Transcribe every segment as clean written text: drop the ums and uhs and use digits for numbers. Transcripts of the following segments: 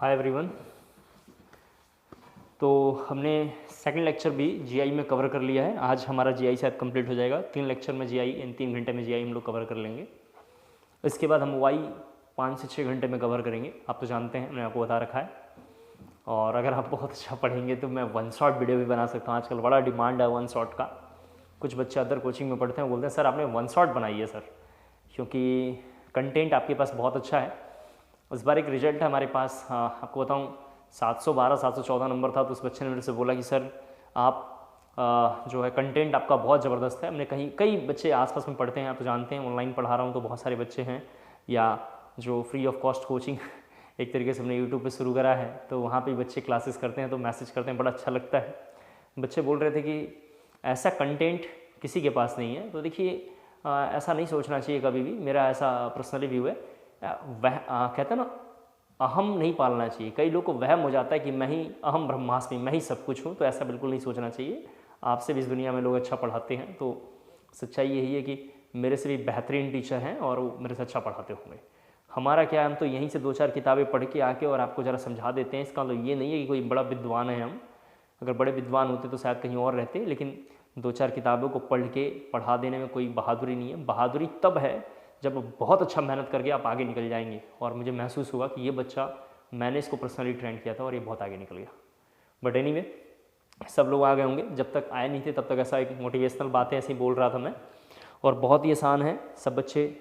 Hi everyone. तो हमने second lecture भी जीआई में कवर कर लिया है। आज हमारा जीआई शायद कंप्लीट हो जाएगा। 3 लेक्चर में जीआई, इन 3 घंटे में जीआई हम लोग कवर कर लेंगे। इसके बाद हम वाई 5 से 6 घंटे में कवर करेंगे। आप तो जानते हैं, मैंने आपको बता रखा है। और अगर आप बहुत अच्छा पढ़ेंगे तो मैं 1 शॉट वीडियो भी बना सकता हूँ। आजकल बड़ा डिमांड है 1 शॉट का। कुछ बच्चे अदर कोचिंग में पढ़ते हैं, बोलते हैं सर आपने 1 शॉट बनाई है सर, क्योंकि कंटेंट आपके पास बहुत अच्छा है। इस बार एक रिजल्ट है हमारे पास, आपको बताऊं 712 714 नंबर था। तो उस बच्चे ने मेरे से बोला कि सर आप जो है कंटेंट आपका बहुत ज़बरदस्त है। हमने कई बच्चे आसपास में पढ़ते हैं, आप तो जानते हैं, ऑनलाइन पढ़ा रहा हूँ तो बहुत सारे बच्चे हैं, या जो फ्री ऑफ कॉस्ट कोचिंग एक तरीके से हमने यूट्यूब पे शुरू करा है, तो वहाँ पे बच्चे क्लासेस करते हैं, तो मैसेज करते हैं, बड़ा अच्छा लगता है। बच्चे बोल रहे थे कि ऐसा कंटेंट किसी के पास नहीं है। तो देखिए ऐसा नहीं सोचना चाहिए कभी भी। मेरा ऐसा पर्सनली व्यू है, वह कहते हैं ना, अहम नहीं पालना चाहिए। कई लोग को वहम हो जाता है कि मैं ही अहम ब्रह्मास्मि, मैं ही सब कुछ हूँ। तो ऐसा बिल्कुल नहीं सोचना चाहिए। आपसे भी इस दुनिया में लोग अच्छा पढ़ाते हैं, तो सच्चाई यही है कि मेरे से भी बेहतरीन टीचर हैं और वो मेरे से अच्छा पढ़ाते होंगे। हमारा क्या है, हम तो यहीं से 2-4 किताबें पढ़ के आके और आपको ज़रा समझा देते हैं। इसका मतलब ये नहीं है कि कोई बड़ा विद्वान है हम। अगर बड़े विद्वान होते तो शायद कहीं और रहते, लेकिन 2-4 किताबों को पढ़ के पढ़ा देने में कोई बहादुरी नहीं है। बहादुरी तब है जब बहुत अच्छा मेहनत करके आप आगे निकल जाएंगे। और मुझे महसूस हुआ कि ये बच्चा, मैंने इसको पर्सनली ट्रेन किया था और ये बहुत आगे निकल गया। बट एनीवे, सब लोग आ गए होंगे। जब तक आए नहीं थे तब तक ऐसा एक मोटिवेशनल बातें ऐसी बोल रहा था मैं। और बहुत ही आसान है, सब बच्चे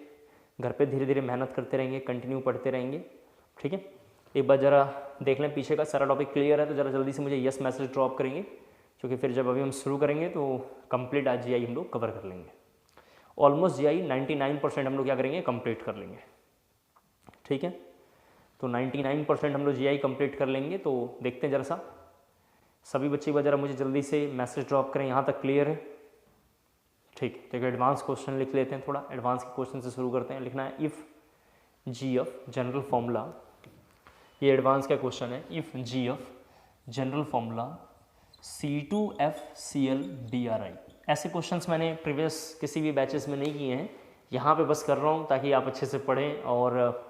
घर पे धीरे धीरे मेहनत करते रहेंगे, कंटिन्यू पढ़ते रहेंगे, ठीक है। एक बार ज़रा देख लें पीछे का सारा टॉपिक क्लियर है तो ज़रा जल्दी से मुझे यस मैसेज ड्रॉप करेंगे, क्योंकि फिर जब अभी हम शुरू करेंगे तो कंप्लीट आज जीआई हम लोग कवर कर लेंगे। ऑलमोस्ट जीआई 99% हम लोग क्या करेंगे, कंप्लीट कर लेंगे, ठीक है। तो 99% हम लोग जीआई कंप्लीट कर लेंगे। तो देखते हैं जरा सा, सभी बच्चे ज़रा मुझे जल्दी से मैसेज ड्रॉप करें, यहाँ तक क्लियर है, ठीक। तो एक एडवांस क्वेश्चन लिख लेते हैं, थोड़ा एडवांस के क्वेश्चन से शुरू करते हैं। लिखना है if G of general formula, ये एडवांस का क्वेश्चन है। If G of general formula C2FClBrI। ऐसे क्वेश्चंस मैंने प्रीवियस किसी भी बैचेस में नहीं किए हैं, यहाँ पे बस कर रहा हूँ ताकि आप अच्छे से पढ़ें और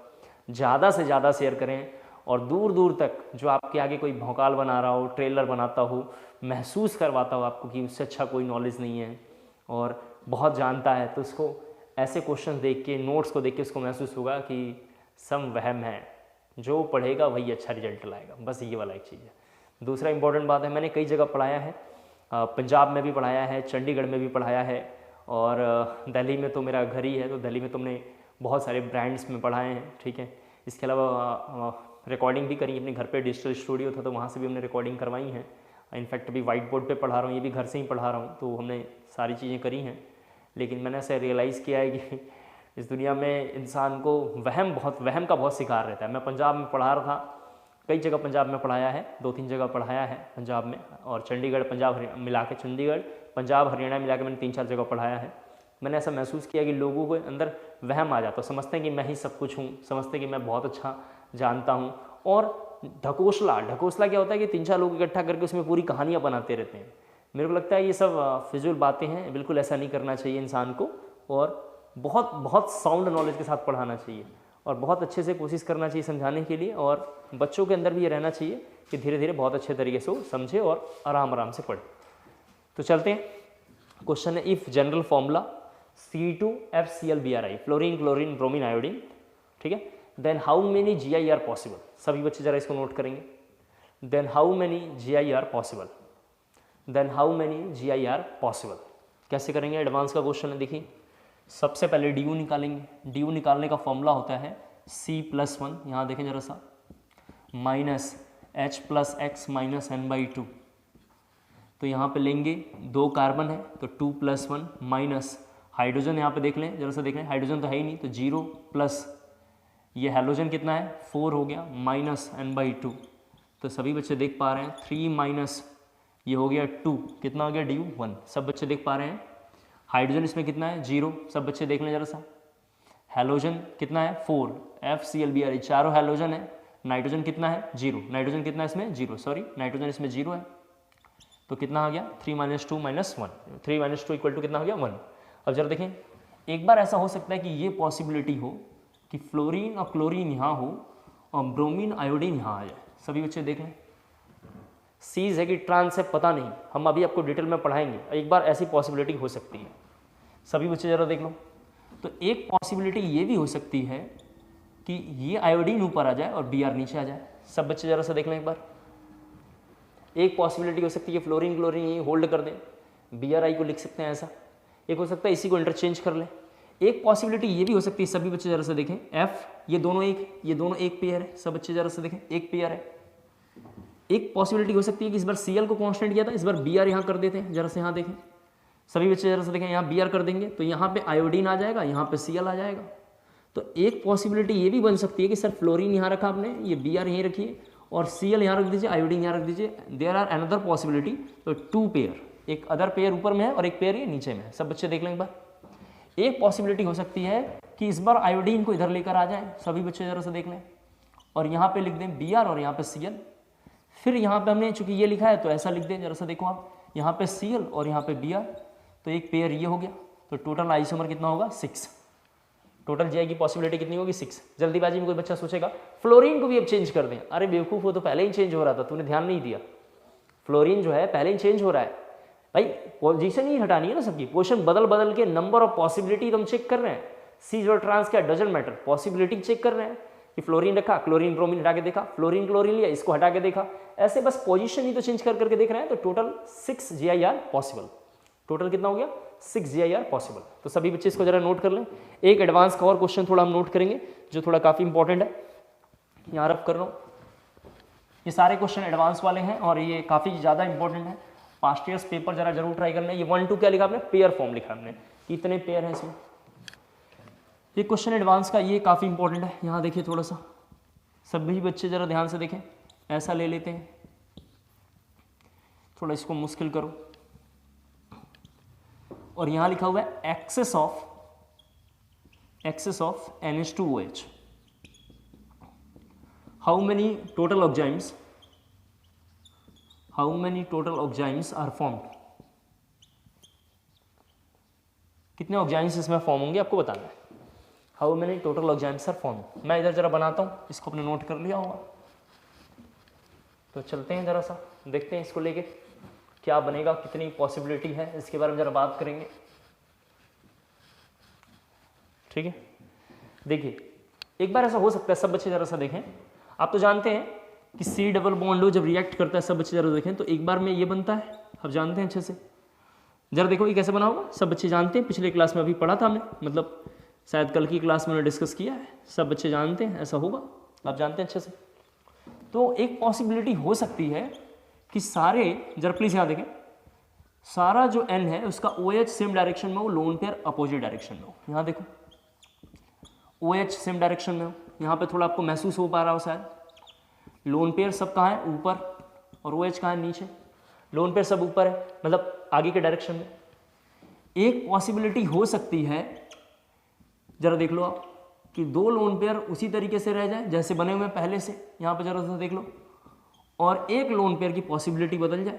ज़्यादा से ज़्यादा शेयर करें। और दूर दूर तक जो आपके आगे कोई भौकाल बना रहा हो, ट्रेलर बनाता हो, महसूस करवाता हो आपको कि उससे अच्छा कोई नॉलेज नहीं है और बहुत जानता है, तो उसको ऐसे क्वेश्चन देख के, नोट्स को देख के उसको महसूस होगा कि सम वहम है, जो पढ़ेगा वही अच्छा रिजल्ट लाएगा। बस ये वाला एक चीज़ है। दूसरा इंपॉर्टेंट बात है, मैंने कई जगह पढ़ाया है, पंजाब में भी पढ़ाया है, चंडीगढ़ में भी पढ़ाया है, और दिल्ली में तो मेरा घर ही है, तो दिल्ली में तुमने बहुत सारे ब्रांड्स में पढ़ाए हैं, ठीक है। इसके अलावा रिकॉर्डिंग भी करी अपने घर पे, डिजिटल स्टूडियो था तो वहाँ से भी हमने रिकॉर्डिंग करवाई हैं। इनफैक्ट अभी वाइट बोर्ड पे पढ़ा रहा हूँ, ये भी घर से ही पढ़ा रहा हूँ, तो हमने सारी चीज़ें करी हैं। लेकिन मैंने ऐसे रियलाइज़ किया है कि इस दुनिया में इंसान को वहम का बहुत शिकार रहता है। मैं पंजाब में पढ़ा रहा था, कई जगह पंजाब में पढ़ाया है, 2-3 जगह पढ़ाया है पंजाब में, और चंडीगढ़ पंजाब मिला के, चंडीगढ़ पंजाब हरियाणा मिला के मैंने 3-4 जगह पढ़ाया है। मैंने ऐसा महसूस किया कि लोगों को अंदर वहम आ जाता, समझते हैं कि मैं ही सब कुछ हूँ, समझते हैं कि मैं बहुत अच्छा जानता हूँ। और ढकोसला क्या होता है कि 3-4 लोग इकट्ठा करके उसमें पूरी कहानियाँ बनाते रहते हैं। मेरे को लगता है ये सब फिजूल बातें हैं, बिल्कुल ऐसा नहीं करना चाहिए इंसान को। और बहुत बहुत साउंड नॉलेज के साथ पढ़ाना चाहिए और बहुत अच्छे से कोशिश करना चाहिए समझाने के लिए। और बच्चों के अंदर भी ये रहना चाहिए कि धीरे धीरे बहुत अच्छे तरीके से वो समझे और आराम आराम से पढ़े। तो चलते हैं, क्वेश्चन है if general formula C2FClBrI, fluorine chlorine bromine iodine, ठीक है, then how many GI are possible. सभी बच्चे जरा इसको नोट करेंगे। Then how many GI are possible, then how many GI are possible. कैसे करेंगे, एडवांस का क्वेश्चन है। देखिए, सबसे पहले DU निकालेंगे। DU निकालने का फॉर्मूला होता है C+1, यहाँ देखें जरा सा, माइनस H+X माइनस N/2। तो यहाँ पे लेंगे 2 कार्बन है तो 2+1 माइनस हाइड्रोजन, यहाँ पे देख लें जरा सा, देख लें हाइड्रोजन तो है ही नहीं, तो 0 प्लस ये हैलोजन कितना है 4 हो गया, माइनस N/2। तो सभी बच्चे देख पा रहे हैं 3 माइनस ये हो गया 2, कितना हो गया DU 1। सब बच्चे देख पा रहे हैं। हाइड्रोजन इसमें कितना है 0, सब बच्चे देख लें जरा सा। हैलोजन कितना है 4, FClBrI, चारों हैलोजन है। नाइट्रोजन कितना है 0, नाइट्रोजन कितना है इसमें 0, सॉरी नाइट्रोजन इसमें 0 है, तो कितना आ गया 3 - 2 - 1, 3 - 2 इक्वल टू कितना हो गया 1। अब जरा देखें, एक बार ऐसा हो सकता है कि ये पॉसिबिलिटी हो कि फ्लोरीन और क्लोरीन यहाँ हो और ब्रोमीन आयोडीन यहाँ आ जाए। सभी बच्चे देख लें, सीज है कि ट्रांस है पता नहीं, हम अभी आपको डिटेल में पढ़ाएंगे, एक बार ऐसी पॉसिबिलिटी हो सकती है। सभी बच्चे ज़रा देख लो, तो एक पॉसिबिलिटी ये भी हो सकती है कि ये आयोडीन ऊपर आ जाए और Br नीचे आ जाए। सब बच्चे ज़रा सा देख लें एक बार, एक पॉसिबिलिटी हो सकती है फ्लोरीन क्लोरीन ये होल्ड कर दें, Bri को लिख सकते हैं ऐसा। एक हो सकता है इसी को इंटरचेंज कर लें। एक पॉसिबिलिटी ये भी हो सकती है, सभी बच्चे ज़रा सा देखें, F ये दोनों एक पेयर है। सब बच्चे ज़रा सा देखें, एक पेयर है। एक पॉसिबिलिटी हो सकती है कि इस बार Cl को कांस्टेंट किया था, इस बार Br यहाँ कर देते हैं। जरा से यहाँ देखें, सभी बच्चे जरा से देखें, यहाँ Br कर देंगे तो यहाँ पे आयोडीन आ जाएगा, यहाँ पे Cl आ जाएगा। तो एक पॉसिबिलिटी ये भी बन सकती है कि सर फ्लोरीन यहाँ रखा आपने, ये Br यहीं रखिए और Cl यहाँ रख दीजिए, आयोडीन यहाँ रख दीजिए। देयर आर अनदर पॉसिबिलिटी, तो 2 पेयर, एक अदर पेयर ऊपर में है और एक पेयर ये नीचे में है। सब बच्चे देख लें एक बार। एक पॉसिबिलिटी हो सकती है कि इस बार आयोडीन को इधर लेकर आ जाए। सभी बच्चे जरा से देख लें और यहाँ पे लिख दें Br और यहाँ पे Cl। फिर यहाँ पे हमने चूंकि ये लिखा है तो ऐसा लिख दें, जरा सा देखो आप, यहाँ पे Cl और यहाँ पे Br, तो एक पेयर ये हो गया। तो टोटल आइसोमर कितना होगा 6। टोटल Ji की पॉसिबिलिटी कितनी होगी 6। जल्दीबाजी में कोई बच्चा सोचेगा फ्लोरीन को भी अब चेंज कर दें, अरे बेवकूफ़ हो तो पहले ही चेंज हो रहा था, तूने ध्यान नहीं दिया। फ्लोरीन जो है पहले ही चेंज हो रहा है भाई, पोजीशन ही हटानी है ना सबकी, पोजीशन बदल बदल के नंबर ऑफ पॉसिबिलिटी तुम चेक कर रहे हैं। सीज और ट्रांस क्या डजंट मैटर, पॉसिबिलिटी चेक कर रहे हैं कि फ्लोरीन रखा, क्लोरीन ब्रोमीन हटा के देखा, फ्लोरीन क्लोरीन लिया, इसको हटा के देखा, ऐसे बस पोजीशन ही तो चेंज कर करके देख रहे हैं। तो total 6 Gi are possible. Total कितना हो गया 6 Gi आर पॉसिबल। तो सभी बच्चे इसको जरा नोट कर लें। एक एडवांस का और क्वेश्चन थोड़ा हम नोट करेंगे जो थोड़ा काफ़ी इंपॉर्टेंट है, यहाँ रफ कर रहा हूँ। ये सारे क्वेश्चन एडवांस वाले हैं और ये काफ़ी ज़्यादा इंपॉर्टेंट है। पास्ट ईयर्स पेपर जरा जरूर ट्राई करना है। ये 1 2 क्या लिखा आपने, पेयर फॉर्म लिखा हमने, कितने पेयर हैं इसमें। ये क्वेश्चन एडवांस का ये काफ़ी इंपॉर्टेंट है। यहाँ देखिए थोड़ा सा, सभी बच्चे ज़रा ध्यान से देखें। ऐसा ले लेते हैं, थोड़ा इसको मुश्किल करो, और यहाँ लिखा हुआ है excess of NH2OH, how many total oximes are formed. कितने ऑक्जाइम्स इसमें फॉर्म होंगे आपको बताना है। How many total oximes are formed. मैं इधर जरा बनाता हूँ, इसको अपने नोट कर लिया होगा। तो चलते हैं जरा सा, देखते हैं इसको लेके क्या बनेगा, कितनी पॉसिबिलिटी है, इसके बारे में जरा बात करेंगे। ठीक है, देखिए एक बार ऐसा हो सकता है, सब बच्चे जरा सा देखें। आप तो जानते हैं कि C डबल बॉन्ड जब रिएक्ट करता है, सब बच्चे जरा देखें, तो एक बार में ये बनता है, आप जानते हैं अच्छे से। जरा देखो ये कैसे बना होगा, सब बच्चे जानते हैं, पिछले क्लास में अभी पढ़ा था हमने, मतलब शायद कल की क्लास में डिस्कस किया है। सब बच्चे जानते हैं ऐसा होगा, आप जानते हैं अच्छे से। तो एक पॉसिबिलिटी हो सकती है कि सारे, जरा प्लीज़ यहाँ देखें, सारा जो N है उसका OH सेम डायरेक्शन में हो, लोन पेयर अपोजिट डायरेक्शन में हो। यहाँ देखो OH सेम डायरेक्शन में हो, यहाँ पे थोड़ा आपको महसूस हो पा रहा हो शायद। लोन पेयर सब कहाँ है, ऊपर, और OH कहाँ है, नीचे। लोन पेयर सब ऊपर है, मतलब आगे के डायरेक्शन में। एक पॉसिबिलिटी हो सकती है, जरा देख लो आप, कि 2 लोन पेयर उसी तरीके से रह जाए जैसे बने हुए पहले से, यहाँ पे जरा सा देख लो, और एक लोन पेयर की पॉसिबिलिटी बदल जाए।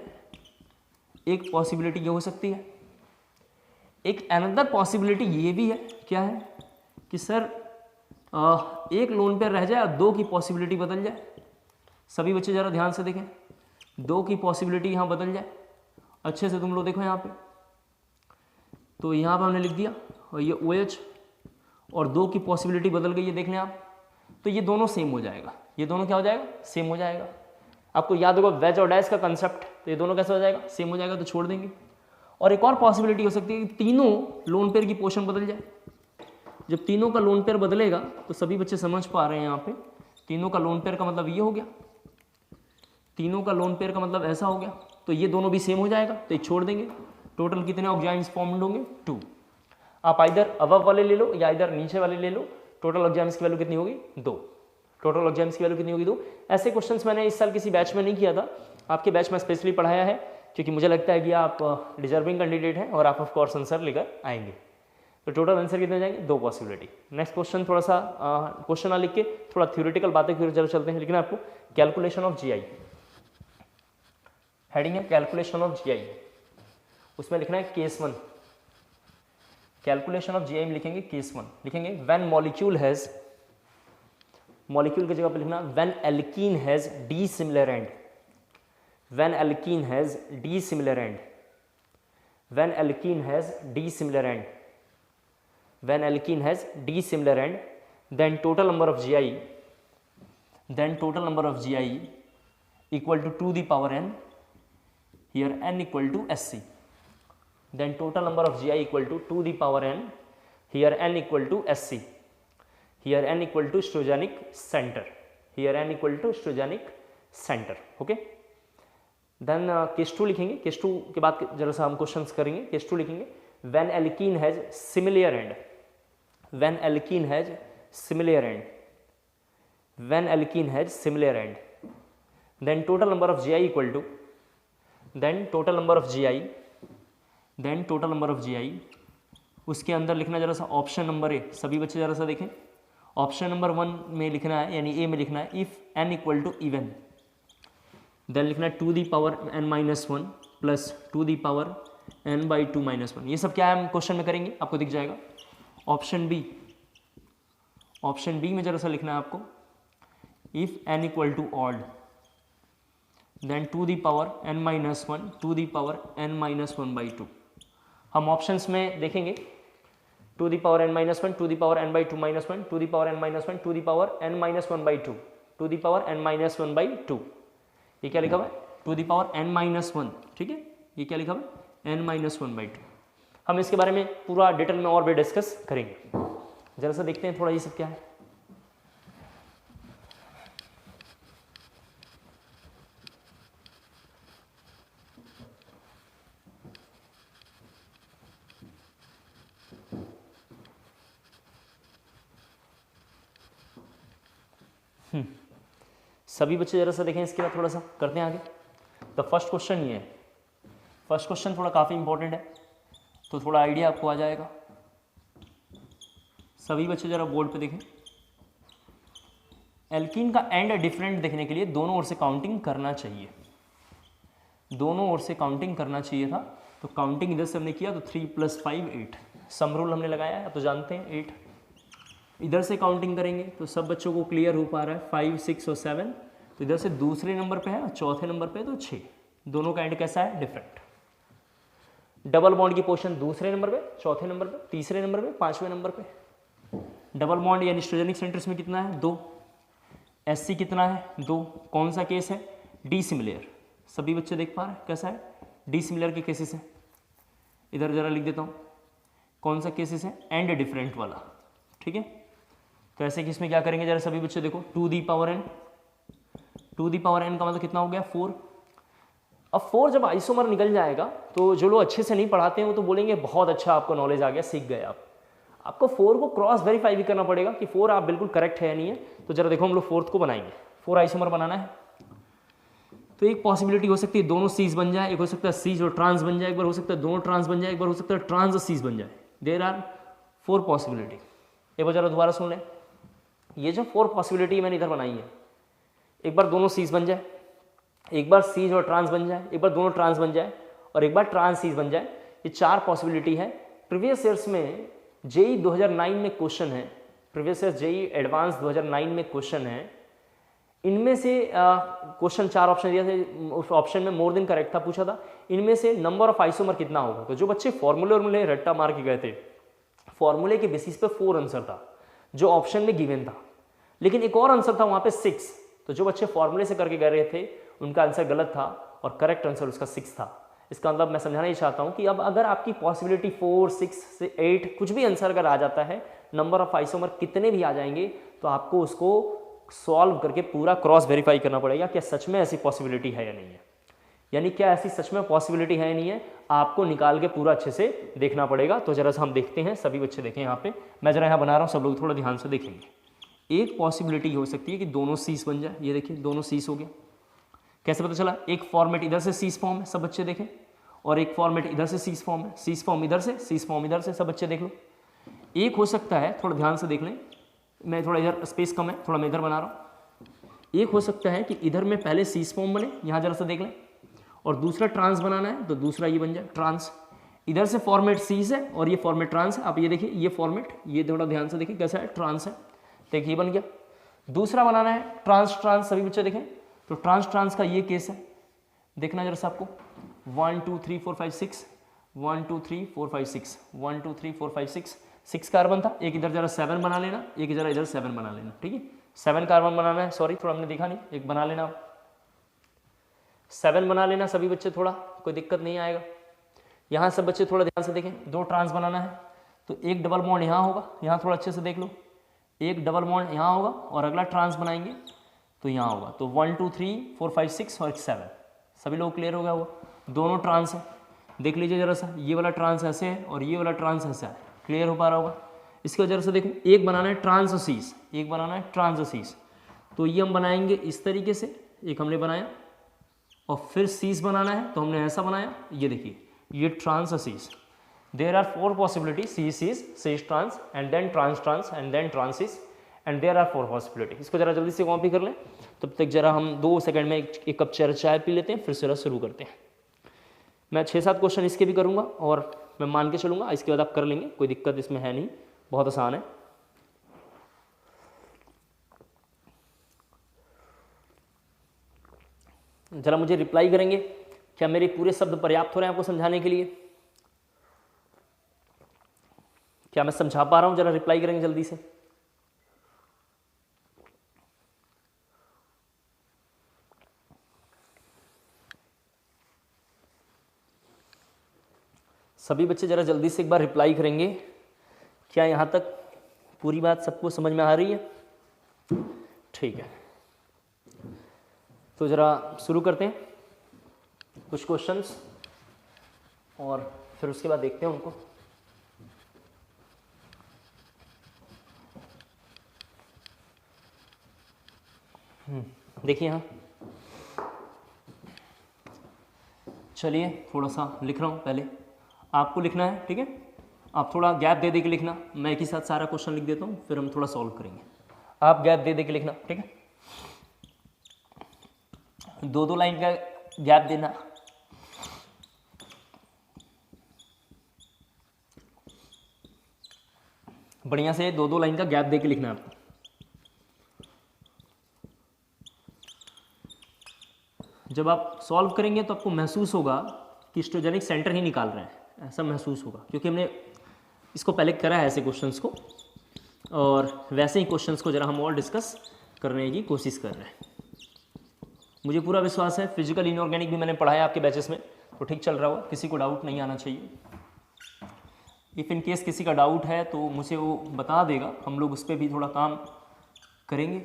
एक पॉसिबिलिटी ये हो सकती है। एक अनदर पॉसिबिलिटी ये भी है, क्या है कि सर एक लोन पेयर रह जाए और 2 की पॉसिबिलिटी बदल जाए। सभी बच्चे ज़रा ध्यान से देखें, 2 की पॉसिबिलिटी यहाँ बदल जाए। अच्छे से तुम लोग देखो यहाँ पे, तो यहाँ पे हमने लिख दिया, और ये OH और 2 की पॉसिबिलिटी बदल गई है, देख लें आप। तो ये दोनों सेम हो जाएगा, ये दोनों क्या हो जाएगा, सेम हो जाएगा। आपको याद होगा वेज और डैश का कंसेप्ट, तो ये दोनों कैसे हो जाएगा, सेम हो जाएगा, तो छोड़ देंगे। और एक और पॉसिबिलिटी हो सकती है कि तीनों लोन पेयर की पोजीशन बदल जाए। जब तीनों का लोन पेयर बदलेगा तो सभी बच्चे समझ पा रहे हैं यहाँ पे, तीनों का लोन पेयर का मतलब ये हो गया, तीनों का लोन पेयर का मतलब ऐसा हो गया, तो ये दोनों भी सेम हो जाएगा, तो एक छोड़ देंगे। टोटल कितने ऑक्जाइम्स फॉर्म्ड होंगे, 2। आप इधर अबव वाले ले लो या इधर नीचे वाले ले लो। टोटल ऑक्जाइम्स की वैल्यू कितनी होगी, 2। टोटल ऑक्जाइम्स की वैल्यू कितनी होगी, 2। ऐसे क्वेश्चंस मैंने इस साल किसी बैच में नहीं किया था, आपके बैच में स्पेशली पढ़ाया है, क्योंकि मुझे लगता है कि आप डिजर्विंग कैंडिडेट हैं और आप ऑफ कोर्स आंसर लेकर आएंगे। तो टोटल आंसर कितने जाएंगे, 2 पॉसिबिलिटी। नेक्स्ट क्वेश्चन, थोड़ा सा क्वेश्चन ना लिख के थोड़ा थ्योरेटिकल बातें फिर जरूर चलते हैं, लेकिन आपको कैलकुलेशन ऑफ GI, हेडिंग है कैलकुलेशन ऑफ GI, उसमें लिखना है केस 1। कैलकुलेशन ऑफ GI में लिखेंगे केस 1, लिखेंगे व्हेन मॉलिक्यूल हैज मॉलिक्यूल की जगह पे लिखना when alkene has D similar and, when alkene has D similar and, when alkene has D similar and, when alkene has D similar and, then total number of GI, then total number of GI equal to 2 the power n, here n equal to SC, then total number of GI equal to 2 the power n, here n equal to SC, here n equal to strogenic center, here n equal to strogenic center. Okay, then case 2 लिखेंगे. case 2 के बाद जरा सा हम questions करेंगे. case 2 लिखेंगे when alkene has similar end, when alkene has similar end, when alkene has similar end, then total number of GI equal to, then total number of GI, then total number of GI. उसके अंदर लिखना जरा सा option number A. सभी बच्चे जरा सा देखें, ऑप्शन नंबर 1 में लिखना है, यानी ए में लिखना है if n equal to even, then लिखना है 2 the power n minus 1 plus 2 the power n by 2 minus 1. ये सब क्या है हम क्वेश्चन में करेंगे, आपको दिख जाएगा. ऑप्शन बी, ऑप्शन बी में जरा सा लिखना है आपको if n equal to odd, then 2 the power n minus 1, 2 the power n minus 1 by 2. हम ऑप्शंस में देखेंगे 2 the power n minus 1, 2 the power n by 2 minus 1, 2 the power n minus 1, 2 the power n minus 1 by 2, 2 the power n minus 1 by 2. ये क्या लिखा हुआ है, 2 the power n minus 1. ठीक है, ये क्या लिखा हुआ है, n माइनस 1 बाई 2. हम इसके बारे में पूरा डिटेल में और भी डिस्कस करेंगे. जरा सा देखते हैं थोड़ा ये सब क्या है. सभी बच्चे जरा सा देखें, इसके बाद थोड़ा सा करते हैं आगे. तो फर्स्ट क्वेश्चन ये है. फर्स्ट क्वेश्चन थोड़ा काफ़ी इंपॉर्टेंट है, तो थोड़ा आइडिया आपको आ जाएगा. सभी बच्चे जरा बोर्ड पे देखें. एल्कीन का एंड डिफरेंट देखने के लिए दोनों ओर से काउंटिंग करना चाहिए, दोनों ओर से काउंटिंग करना चाहिए था. तो काउंटिंग इधर से हमने किया तो 3 + 5 8, सम रूल हमने लगाया है, तो जानते हैं 8. इधर से काउंटिंग करेंगे तो सब बच्चों को क्लियर हो पा रहा है 5 6 और 7. तो इधर से दूसरे नंबर पे है और चौथे नंबर पे तो 6. दोनों का एंड कैसा है, डिफरेंट. डबल बॉन्ड की पोजीशन दूसरे नंबर पे, चौथे नंबर पे, तीसरे नंबर पे, पांचवें नंबर पे. डबल बॉन्ड यानी स्ट्रोजेनिक सेंटर्स में कितना है, 2. SC कितना है, 2. कौन सा केस है, डी सिमिलर. सभी बच्चे देख पा रहे हैं कैसा है, डी सिमिलर के केसेस है. इधर जरा लिख देता हूँ कौन सा केसेस है, एंड डिफरेंट वाला. ठीक है, तो ऐसे केस में क्या करेंगे, जरा सभी बच्चे देखो 2 the power n, 2 the power n का मतलब कितना हो गया, 4. अब 4 जब आइसोमर निकल जाएगा तो जो लोग अच्छे से नहीं पढ़ाते हैं वो तो बोलेंगे बहुत अच्छा आपको नॉलेज आ गया, सीख गए आप. आपको 4 को क्रॉस वेरीफाई भी करना पड़ेगा कि 4 आप बिल्कुल करेक्ट है या नहीं है. तो जरा देखो हम लोग 4th को बनाएंगे, 4 आइसोमर बनाना है. तो एक पॉसिबिलिटी हो सकती है दोनों सीज बन जाए, एक हो सकता है सीज और ट्रांस बन जाए, एक बार हो सकता है दोनों ट्रांस बन जाए, एक बार हो सकता है ट्रांस और सीज बन जाए. There are 4 possibility. एक बार जरा दोबारा सुन लें, ये जो 4 पॉसिबिलिटी मैंने इधर बनाई है, एक बार दोनों सीज बन जाए, एक बार सीज और ट्रांस बन जाए, एक बार दोनों ट्रांस बन जाए और एक बार ट्रांस सीज बन जाए. ये 4 पॉसिबिलिटी है. प्रीवियस ईयर्स में जेई 2009 में क्वेश्चन है, प्रीवियस ईयर जेई एडवांस 2009 में क्वेश्चन है. इनमें से क्वेश्चन 4 ऑप्शन दिया थे, उस ऑप्शन में मोर देन करेक्ट था, पूछा था इनमें से नंबर ऑफ आइसोमर कितना होगा. तो जो बच्चे फॉर्मूले रट्टा मार के गए थे, फॉर्मूले के बेसिस पे 4 आंसर था जो ऑप्शन में गिवन था, लेकिन एक और आंसर था वहां पे 6. तो जो बच्चे फॉर्मूले से करके गए रहे थे उनका आंसर गलत था और करेक्ट आंसर उसका 6 था. इसका मतलब मैं समझाना ही चाहता हूं कि अब अगर आपकी पॉसिबिलिटी 4 6 से 8 कुछ भी आंसर अगर आ जाता है, नंबर ऑफ आइसोमर कितने भी आ जाएंगे, तो आपको उसको सॉल्व करके पूरा क्रॉस वेरीफाई करना पड़ेगा क्या सच में ऐसी पॉसिबिलिटी है या नहीं है. यानी क्या ऐसी सच में पॉसिबिलिटी है या नहीं है, आपको निकाल के पूरा अच्छे से देखना पड़ेगा. तो जरा सा हम देखते हैं, सभी बच्चे देखें. यहाँ पे मैं जरा यहाँ बना रहा हूँ, सब लोग थोड़ा ध्यान से देखेंगे. एक पॉसिबिलिटी हो सकती है कि दोनों सीस बन जाए. ये देखिए दोनों सीस हो गया. कैसे पता चला, एक फॉर्मेट इधर से सीस फॉर्म है, सब बच्चे देखें, और एक फॉर्मेट इधर से सीस फॉर्म है, सीस फॉर्म इधर से, सीस फॉर्म इधर से, सब बच्चे देख लो. एक हो सकता है, थोड़ा ध्यान से देख लें, मैं थोड़ा इधर स्पेस कम है, थोड़ा मैं इधर बना रहा हूँ. एक हो सकता है कि इधर में पहले सीस फॉर्म बने, यहाँ जरा सा देख लें, और दूसरा ट्रांस बनाना है तो दूसरा ये बन जाए ट्रांस. इधर से फॉर्मेट सीस है और ये फॉर्मेट ट्रांस है. आप ये देखिए, ये फॉर्मेट, ये थोड़ा ध्यान से देखिए कैसा है, ट्रांस है. देखिए ये बन गया. दूसरा बनाना है ट्रांस ट्रांस, सभी बच्चे देखें तो ट्रांस ट्रांस का ये केस है, देखना जरा सा आपको 1 2 3 4 5 6 1 2 3 4 5 6 1 2 3 4 5 6 6 कार्बन था, एक इधर जरा 7 बना लेना, एक जरा इधर 7 बना लेना, ठीक है 7 कार्बन बनाना है, सॉरी थोड़ा हमने देखा नहीं, एक बना लेना 7 बना लेना सभी बच्चे, थोड़ा कोई दिक्कत नहीं आएगा। यहाँ सब बच्चे थोड़ा ध्यान से देखें, 2 ट्रांस बनाना है तो एक डबल बॉन्ड यहाँ होगा, यहाँ थोड़ा अच्छे से देख लो, एक डबल बॉन्ड यहाँ होगा और अगला ट्रांस बनाएंगे तो यहाँ होगा, तो 1 2 3 4 5 6 और 7, सभी लोग क्लियर हो गया होगा। दोनों ट्रांस है, देख लीजिए जरा सा, ये वाला ट्रांस ऐसे है और ये वाला ट्रांस ऐसा है, क्लियर हो पा रहा होगा। इसके वजह से देखो एक बनाना है ट्रांसोसीस, एक बनाना है ट्रांसोसीस, तो ये हम बनाएंगे इस तरीके से, एक हमने बनाया और फिर सीस बनाना है तो हमने ऐसा बनाया, ये देखिए ये ट्रांसोसीस। There are 4 possibility, cis cis, cis trans and then trans trans and then trans cis and there are 4 possibility. इसको जरा जल्दी से कॉपी कर लें, तब तक जरा हम 2 सेकंड में एक कप चाय पी लेते हैं, फिर जरा शुरू करते हैं। मैं 6-7 क्वेश्चन इसके भी करूँगा और मैं मान के चलूँगा, इसके बाद आप कर लेंगे, कोई दिक्कत इसमें है नहीं, बहुत आसान है। जरा मुझे रिप्लाई करेंगे, क्या मेरे पूरे शब्द पर्याप्त हो रहे हैं आपको समझाने के लिए? क्या मैं समझा पा रहा हूं? जरा रिप्लाई करेंगे जल्दी से। सभी बच्चे जरा जल्दी से एक बार रिप्लाई करेंगे, क्या यहां तक पूरी बात सबको समझ में आ रही है? ठीक है, तो ज़रा शुरू करते हैं कुछ क्वेश्चंस और फिर उसके बाद देखते हैं उनको। देखिए यहाँ, चलिए थोड़ा सा लिख रहा हूँ, पहले आपको लिखना है, ठीक है? आप थोड़ा गैप दे के लिखना, मैं एक ही साथ सारा क्वेश्चन लिख देता हूँ, फिर हम थोड़ा सॉल्व करेंगे। आप गैप दे के लिखना, ठीक है? 2-2 लाइन का गैप देना। बढ़िया से 2-2 लाइन का गैप दे के लिखना है आपको। जब आप सॉल्व करेंगे तो आपको महसूस होगा कि हिस्टोजेनिक सेंटर ही निकाल रहे हैं, ऐसा महसूस होगा, क्योंकि हमने इसको पहले करा है ऐसे क्वेश्चंस को, और वैसे ही क्वेश्चंस को जरा हम और डिस्कस करने की कोशिश कर रहे हैं। मुझे पूरा विश्वास है, फिजिकल इनऑर्गेनिक भी मैंने पढ़ाया आपके बैचेस में, तो ठीक चल रहा होगा, किसी को डाउट नहीं आना चाहिए। इफ़ इन केस किसी का डाउट है तो मुझे वो बता देगा, हम लोग उस पर भी थोड़ा काम करेंगे,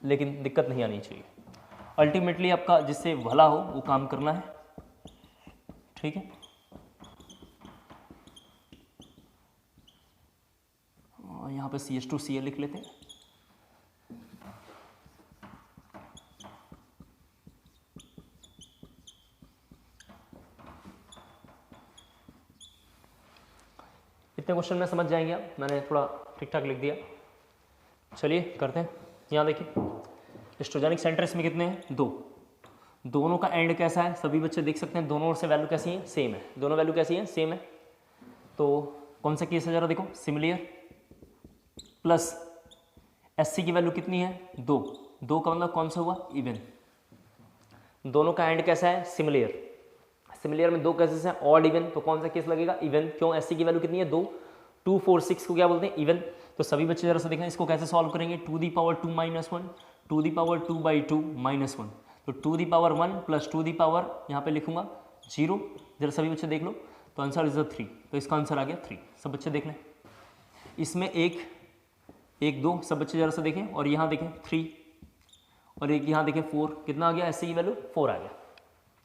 लेकिन दिक्कत नहीं आनी चाहिए। अल्टीमेटली आपका जिससे भला हो वो काम करना है, ठीक है? यहाँ पे CH2Cl लिख लेते हैं। इतने क्वेश्चन में समझ जाएंगे आप, मैंने थोड़ा ठीक ठाक लिख दिया। चलिए करते हैं। यहाँ देखिए हिस्टोजेनिक सेंटर इसमें कितने हैं? 2। दोनों का एंड कैसा है? सभी बच्चे देख सकते हैं, दोनों ओर से वैल्यू कैसी है? सेम है। दोनों वैल्यू कैसी है? सेम है। तो कौन सा केस है जरा देखो, सिमिलियर प्लस SC की वैल्यू कितनी है? 2। 2 का मतलब कौन सा हुआ? इवन। दोनों का एंड कैसा है? सिमिलियर। सिमिलियर में 2 केसेस हैं, ऑड इवन, तो कौन सा केस लगेगा? इवन। क्यों? SC की वैल्यू कितनी है? 2। 2 4 6 को क्या बोलते हैं? इवन। तो सभी बच्चे जरा सा देखें इसको कैसे सॉल्व करेंगे। 2 the power 2 minus 1, 2 the power 2 by 2 minus 1, तो 2 the power 1 plus 2 the power यहाँ पे लिखूंगा 0। जरा सभी बच्चे देख लो, तो आंसर इज 3, तो इसका आंसर आ गया 3। सब बच्चे देख लें, इसमें 1 1 2, सब बच्चे जरा सा देखें, और यहाँ देखें 3, और एक यहाँ देखें 4, कितना आ गया? SC की वैल्यू 4 आ गया।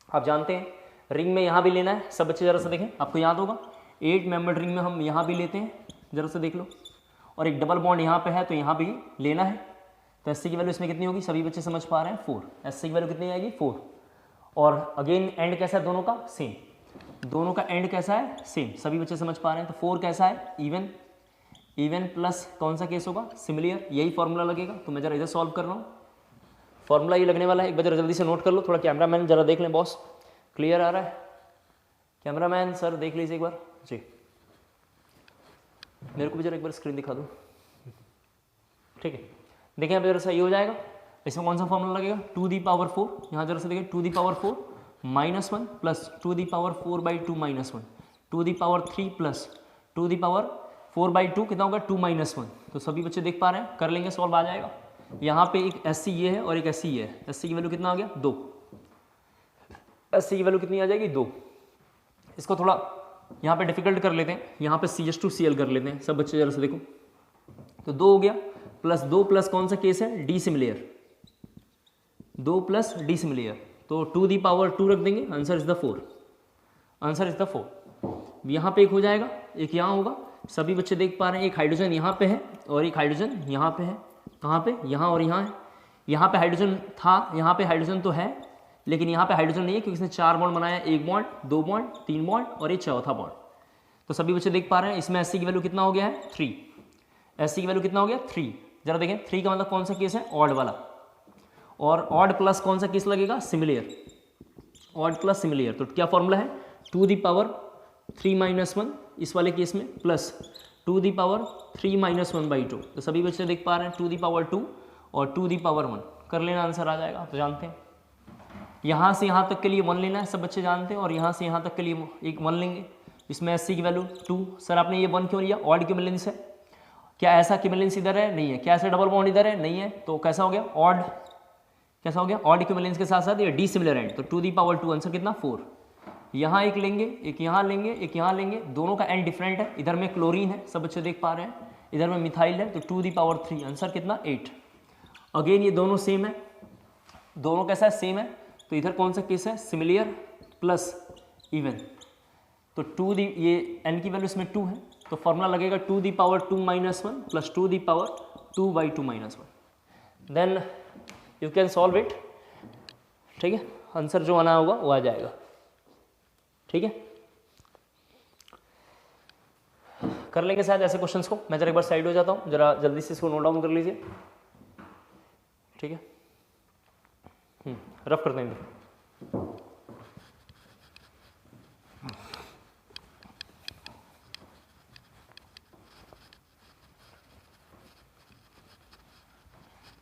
आप जानते हैं रिंग में यहाँ भी लेना है, सब बच्चे जरा सा देखें, आपको याद होगा 8 मेंबर रिंग में हम यहाँ भी लेते हैं, जरा सा देख लो, और एक डबल बॉन्ड यहाँ पे है तो यहाँ भी लेना है, तो SC की वैल्यू इसमें कितनी होगी? सभी बच्चे समझ पा रहे हैं? 4। SC की वैल्यू कितनी आएगी? 4। और अगेन एंड कैसा है दोनों का? सेम। दोनों का एंड कैसा है? सेम। सभी बच्चे समझ पा रहे हैं? तो 4 कैसा है? इवन। इवन प्लस कौन सा केस होगा? सिमिलियर। यही फॉर्मूला लगेगा, तो मैं जरा इधर सॉल्व कर रहा हूँ, फॉर्मूला ये लगने वाला है। एक बार जरा जल्दी से नोट कर लो, थोड़ा कैमरामैन जरा देख लें, बॉस क्लियर आ रहा है? कैमरामैन सर देख लीजिए एक बार जी, मेरे को भी जरा एक बार स्क्रीन दिखा दो, ठीक है? देखें अब जरा सा ये हो जाएगा, इसमें कौन सा फॉर्मूला लगेगा, 2 दी पावर 4, यहाँ जरा सा देखें 2 the power 4 -1 plus 2 the power 4/2 -1, 2 the power 3 plus 2 the power 4/2 कितना होगा 2 -1। तो सभी बच्चे देख पा रहे हैं, कर लेंगे, सॉल्व आ जाएगा। यहाँ पे एक SC ये है और एक SC ये है, SC की वैल्यू कितना आ गया 2, SC की वैल्यू कितनी आ जाएगी 2। इसको थोड़ा यहाँ पे डिफिकल्ट कर लेते हैं, यहाँ पे CH2Cl कर लेते हैं सब बच्चे जरा से देखो। तो 2 हो गया प्लस 2 प्लस कौन सा केस है, D similar, 2 plus D similar, तो 2 दी पावर 2 रख देंगे, answer is the 4, answer is the 4। यहाँ पे एक हो जाएगा, एक यहाँ होगा, सभी बच्चे देख पा रहे हैं एक हाइड्रोजन यहाँ पे है और एक हाइड्रोजन यहाँ पे है, कहाँ पे, यहाँ और यहाँ है। यहाँ पे हाइड्रोजन था, यहाँ पे हाइड्रोजन तो है लेकिन यहाँ पे हाइड्रोजन नहीं है क्योंकि इसने 4 बॉन्ड बनाया, 1 बॉन्ड 2 बॉन्ड 3 बॉन्ड और ये चौथा बॉन्ड। तो सभी बच्चे देख पा रहे हैं इसमें SC की वैल्यू कितना हो गया है 3, SC की वैल्यू कितना हो गया 3। जरा देखें 3 का मतलब कौन सा केस है, ऑड वाला, और ऑड प्लस कौन सा केस लगेगा, सिमिलियर, ऑड प्लस सिमिलियर। तो क्या फॉर्मूला है, 2 दी पावर 3 -1 इस वाले केस में प्लस 2 दी पावर 3 -1/2। तो सभी बच्चे देख पा रहे हैं 2 दी पावर 2 और 2 दी पावर 1 कर लेना, आंसर आ जाएगा। तो जानते हैं यहाँ से यहाँ तक के लिए 1 लेना है, सब बच्चे जानते हैं, और यहाँ से यहाँ तक के लिए एक 1 लेंगे। इसमें SC की वैल्यू 2, सर आपने ये 1 क्यों लिया, ऑड इक्विवेलेंस है, क्या ऐसा इक्विवेलेंस इधर है, नहीं है, क्या ऐसा डबल बॉन्ड इधर है, नहीं है, तो कैसा हो गया ऑड, कैसा हो गया ऑड इक्विवेलेंस के साथ साथ ये डी सिमिलर एंड, तो 2 दी पावर 2 आंसर कितना 4। यहाँ एक लेंगे, एक यहाँ लेंगे, एक यहाँ लेंगे, दोनों का एंड डिफरेंट है, इधर में क्लोरीन है सब बच्चे देख पा रहे हैं, इधर में मिथाइल है, तो 2 दी पावर 3 आंसर कितना 8। अगेन ये दोनों सेम है, दोनों कैसा है सेम है, तो इधर कौन सा केस है, सिमिलियर प्लस इवन, तो 2 दी ये n की वैल्यू इसमें 2 है, तो फॉर्मूला लगेगा 2 the power 2 -1 plus 2 the power 2/2 -1, then you can solve it, ठीक है, आंसर जो आना होगा वो आ जाएगा, ठीक है। कर लेंगे शायद ऐसे क्वेश्चंस को, मैं जरा एक बार साइड हो जाता हूँ, जरा जल्दी से इसको नोट डाउन कर लीजिए, ठीक है, रफ कर देंगे।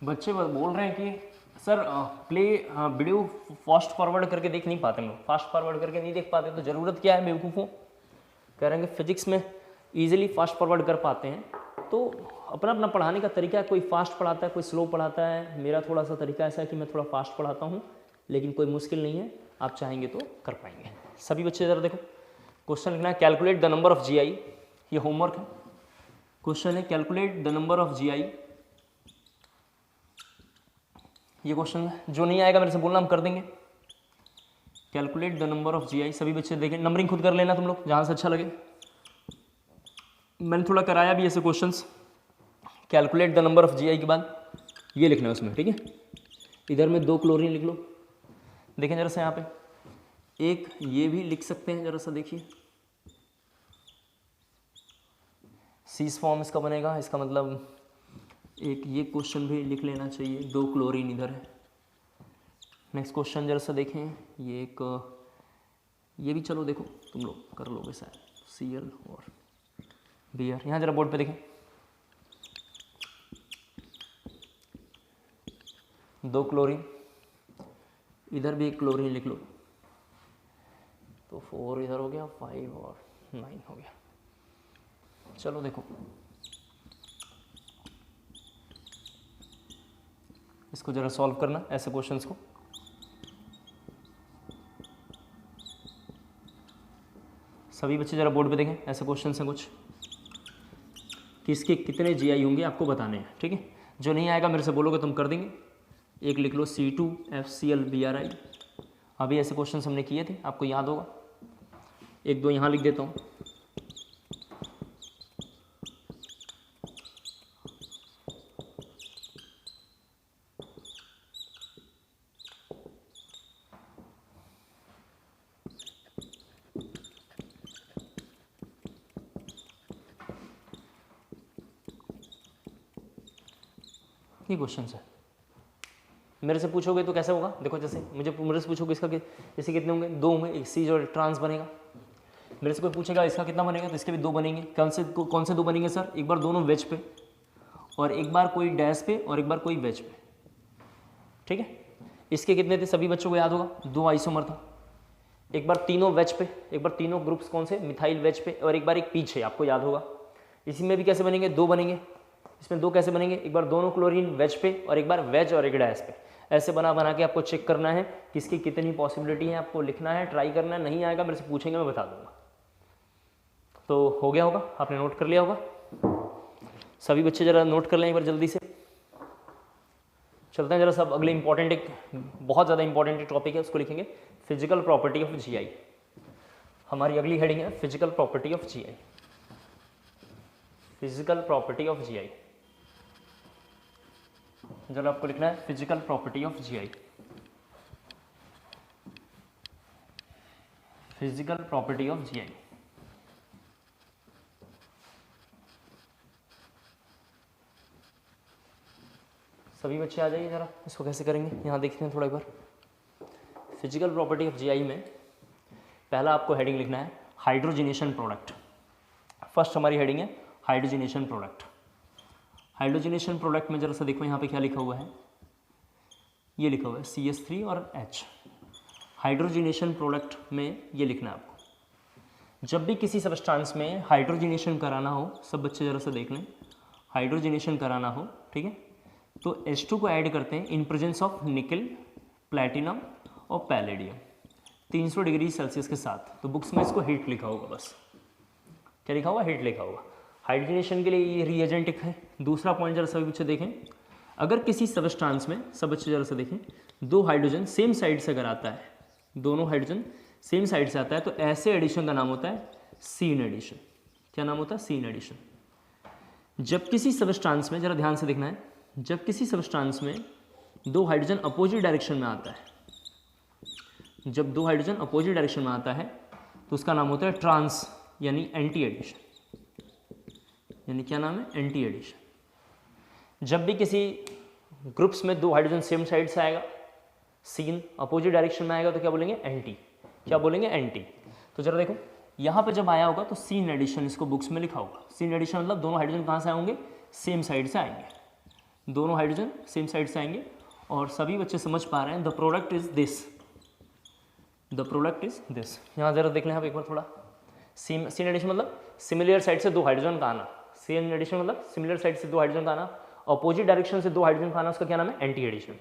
बच्चे बोल रहे हैं कि sir play video fast forward करके देख नहीं पाते, हम लोग फास्ट फॉरवर्ड करके नहीं देख पाते, तो ज़रूरत क्या है बेवकूफ़ों, कह रहे हैं कि फिजिक्स में इजीली फास्ट फॉरवर्ड कर पाते हैं, तो अपना अपना पढ़ाने का तरीका है, कोई फास्ट पढ़ाता है कोई स्लो पढ़ाता है, मेरा थोड़ा सा तरीका ऐसा है कि मैं थोड़ा फास्ट पढ़ाता हूँ, लेकिन कोई मुश्किल नहीं है, आप चाहेंगे तो कर पाएंगे। सभी बच्चे ज़रा देखो, क्वेश्चन लिखना है calculate the number of GI, ये होमवर्क है, क्वेश्चन है calculate the number of GI, ये क्वेश्चन है, जो नहीं आएगा मेरे से बोलना, हम कर देंगे। Calculate the number of GI, सभी बच्चे देखें, नंबरिंग खुद कर लेना तुम लोग जहाँ से अच्छा लगे, मैंने थोड़ा कराया भी ऐसे questions. Calculate the number of GI के बाद ये लिखना है उसमें, ठीक है, इधर में 2 क्लोरीन लिख लो, देखें जरा सा यहाँ पे, एक ये भी लिख सकते हैं, जरा सा देखिए, सीस फॉर्म इसका बनेगा, इसका मतलब एक ये क्वेश्चन भी लिख लेना चाहिए, 2 क्लोरीन इधर है। नेक्स्ट क्वेश्चन जरा सा देखें, ये एक ये भी चलो देखो तुम लोग कर लोगे शायद, Cl और Br, यहाँ जरा बोर्ड पे देखें, 2 क्लोरीन, इधर भी एक क्लोरीन लिख लो, तो 4 इधर हो गया, 5 और 9 हो गया। चलो देखो इसको जरा सॉल्व करना ऐसे क्वेश्चंस को, सभी बच्चे जरा बोर्ड पे देखें, ऐसे क्वेश्चंस हैं कुछ, किसके कितने GI होंगे आपको बताने हैं, ठीक है, जो नहीं आएगा मेरे से बोलोगे तुम कर देंगे। एक लिख लो C2FCl Bri, अभी ऐसे क्वेश्चंस हमने किए थे, आपको याद होगा, 1-2 यहाँ लिख देता हूँ, ये क्वेश्चन है, मेरे से पूछोगे तो कैसे होगा, देखो जैसे मेरे से पूछोगे इसका जैसे कितने होंगे, 2 होंगे, एक C जो ट्रांस बनेगा, मेरे से कोई पूछेगा इसका कितना बनेगा, तो इसके भी 2 बनेंगे, कौन से 2 बनेंगे सर, एक बार दोनों वेज पे और एक बार कोई डैश पे और एक बार कोई वेज पे, ठीक है। इसके कितने थे सभी बच्चों को याद होगा, 2 आइसोमर था, एक बार तीनों वेज पे, एक बार तीनों ग्रुप्स कौन से मिथाइल वेज पे, और एक बार एक पीछे, आपको याद होगा। इसी में भी कैसे बनेंगे, 2 बनेंगे, इसमें 2 कैसे बनेंगे, एक बार दोनों क्लोरीन वेज पे और एक बार वेज और एक डैश पे। ऐसे बना के आपको चेक करना है किसकी कितनी पॉसिबिलिटी है, आपको लिखना है, ट्राई करना है। नहीं आएगा मेरे से पूछेंगे, मैं बता दूंगा। तो हो गया होगा, आपने नोट कर लिया होगा। सभी बच्चे जरा नोट कर लें एक बार जल्दी से। चलते हैं जरा सब अगले इंपॉर्टेंट, एक बहुत ज़्यादा इंपॉर्टेंट टॉपिक है, उसको लिखेंगे फिजिकल प्रॉपर्टी ऑफ जीआई। हमारी अगली हेडिंग है physical property of GI. Physical property of GI, जरा आपको लिखना है physical property of GI. Physical property of GI. सभी बच्चे आ जाइए जरा, इसको कैसे करेंगे यहाँ देखते हैं थोड़ा एक बार। फिजिकल प्रॉपर्टी ऑफ जीआई में पहला आपको हेडिंग लिखना है हाइड्रोजनेशन प्रोडक्ट। फर्स्ट हमारी हेडिंग है हाइड्रोजनेशन प्रोडक्ट। हाइड्रोजनेशन प्रोडक्ट में जरा सा देखो यहाँ पे क्या लिखा हुआ है, ये लिखा हुआ है CH3 और H। हाइड्रोजनेशन प्रोडक्ट में ये लिखना है आपको। जब भी किसी सब्सटेंस में हाइड्रोजनेशन कराना हो, सब बच्चे जरा सा देख लें, हाइड्रोजनेशन कराना हो, ठीक है, तो H2 को ऐड करते हैं इन प्रेजेंस ऑफ निकल, प्लैटिनम और पैलेडियम 300 डिग्री सेल्सियस के साथ। तो बुक्स में इसको हीट लिखा होगा, बस क्या लिखा हुआ, हीट लिखा होगा। हाइड्रोजनेशन के लिए ये रिएजेंट है। दूसरा पॉइंट जरा सभी बच्चे देखें, अगर किसी सबस्टांस में, सब बच्चे जरा सा देखें, 2 हाइड्रोजन सेम साइड से अगर आता है, दोनों हाइड्रोजन सेम साइड से आता है, तो ऐसे एडिशन का नाम होता है सीन एडिशन। क्या नाम होता है, सीन एडिशन। जब किसी सबस्टांस में, जरा ध्यान से देखना है, जब किसी सबस्टांस में 2 हाइड्रोजन अपोजिट डायरेक्शन में आता है, जब 2 हाइड्रोजन अपोजिट डायरेक्शन में आता है तो उसका नाम होता है ट्रांस यानी एंटी एडिशन। यानी क्या नाम है, एंटी एडिशन। जब भी किसी ग्रुप्स में 2 हाइड्रोजन सेम साइड से आएगा, सीन अपोजिट डायरेक्शन में आएगा, तो क्या बोलेंगे, एंटी। क्या बोलेंगे, एंटी। तो जरा देखो यहाँ पे जब आया होगा तो सीन एडिशन इसको बुक्स में लिखा होगा। सीन एडिशन मतलब दोनों हाइड्रोजन कहाँ से आएंगे, सेम साइड से आएंगे, दोनों हाइड्रोजन सेम साइड से आएंगे। और सभी बच्चे समझ पा रहे हैं, the product is this, the product is this. यहाँ जरा देख लें आप एक बार थोड़ा। सीन एडिशन मतलब सिमिलर साइड से 2 हाइड्रोजन का आना, सीन एडिशन मतलब सिमिलर साइड से 2 हाइड्रोजन का आना, अपोजिट डायरेक्शन से 2 हाइड्रोजन का आना, उसका क्या नाम है, एंटी एडिशन।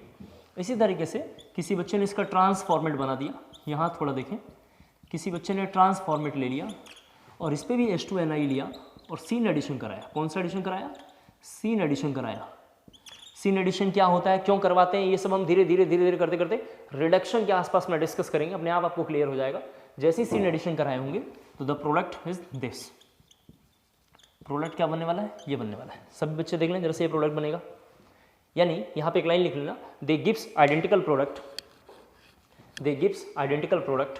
इसी तरीके से किसी बच्चे ने इसका ट्रांसफॉर्मेट बना दिया, यहाँ थोड़ा देखें, किसी बच्चे ने ट्रांसफॉर्मेट ले लिया और इस पर भी H2Ni लिया और सीन एडिशन कराया। कौन सा एडिशन कराया, सीन एडिशन कराया। सीन एडिशन क्या होता है, क्यों करवाते हैं, ये सब हम धीरे धीरे करते करते रिडक्शन के आसपास में डिस्कस करेंगे, अपने आप आपको क्लियर हो जाएगा। जैसे ही सीन एडिशन कराए होंगे तो the product is this. Product क्या बनने वाला है, ये बनने वाला है। सभी बच्चे देख लें जरा से, ये प्रोडक्ट बनेगा। यानी यहाँ पे एक लाइन लिख लेना, they gives identical product, they gives identical product,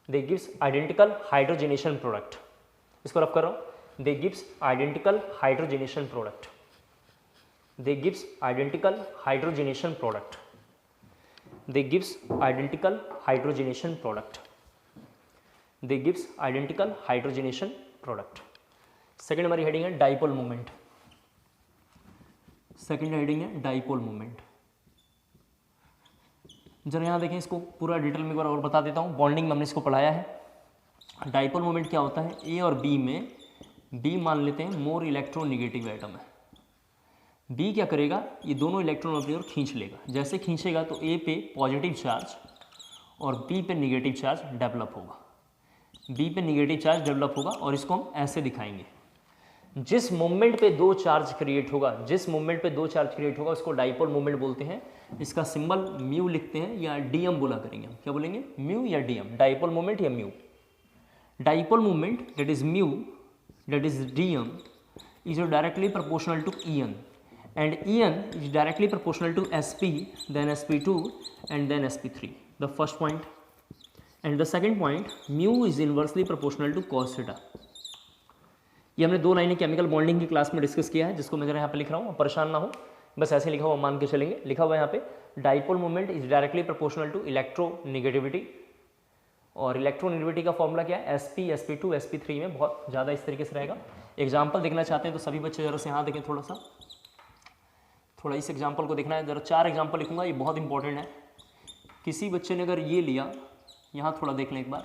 they gives identical hydrogenation product. इसको रफ करो, they gives identical hydrogenation product, they gives identical hydrogenation product, they gives identical hydrogenation product, they gives identical hydrogenation product. Second हमारी heading है dipole movement. Second heading है dipole movement. जरा यहाँ देखें, इसको पूरा डिटेल में एक बार और बता देता हूँ। बॉन्डिंग में हमने इसको पढ़ाया है। डाइपोल मूवमेंट क्या होता है, ए और बी में, बी मान लेते हैं मोर इलेक्ट्रोनेगेटिव एटम है, बी क्या करेगा, ये दोनों इलेक्ट्रॉन अपनी ओर खींच लेगा। जैसे खींचेगा तो ए पे पॉजिटिव चार्ज और बी पे निगेटिव चार्ज डेवलप होगा, बी पे निगेटिव चार्ज डेवलप होगा। और इसको हम ऐसे दिखाएंगे, जिस मोमेंट पे 2 चार्ज क्रिएट होगा, जिस मोमेंट पे 2 चार्ज क्रिएट होगा उसको डाइपोल मोमेंट बोलते हैं। इसका सिंबल म्यू लिखते हैं या डीएम बोला करेंगे हम, क्या बोलेंगे, म्यू या डीएम, डाइपोल मोमेंट या mu. Dipole moment that is mu, that is DM, is directly proportional to En, and En is directly proportional to Sp, then Sp2 and then Sp3, the first point. And the second point, mu is inversely proportional to cos theta. ये हमने 2 लाइनें chemical bonding की class में discuss किया है, जिसको मैं जरा यहाँ पे लिख रहा हूँ, परेशान ना हो, बस ऐसे लिखा हुआ मान के चलेंगे। लिखा हुआ है यहाँ पे, dipole moment is directly proportional to electronegativity. और इलेक्ट्रोनेगेटिविटी का फॉर्मूला क्या है, Sp, Sp2, Sp3 में बहुत ज़्यादा इस तरीके से रहेगा, एग्जाम्पल देखना चाहते हैं तो सभी बच्चे जरा से यहाँ देखें, थोड़ा इस एग्जाम्पल को देखना है। जरा 4 एग्जाम्पल लिखूंगा, ये बहुत इंपॉर्टेंट है। किसी बच्चे ने अगर ये लिया, यहाँ थोड़ा देख लें एक बार,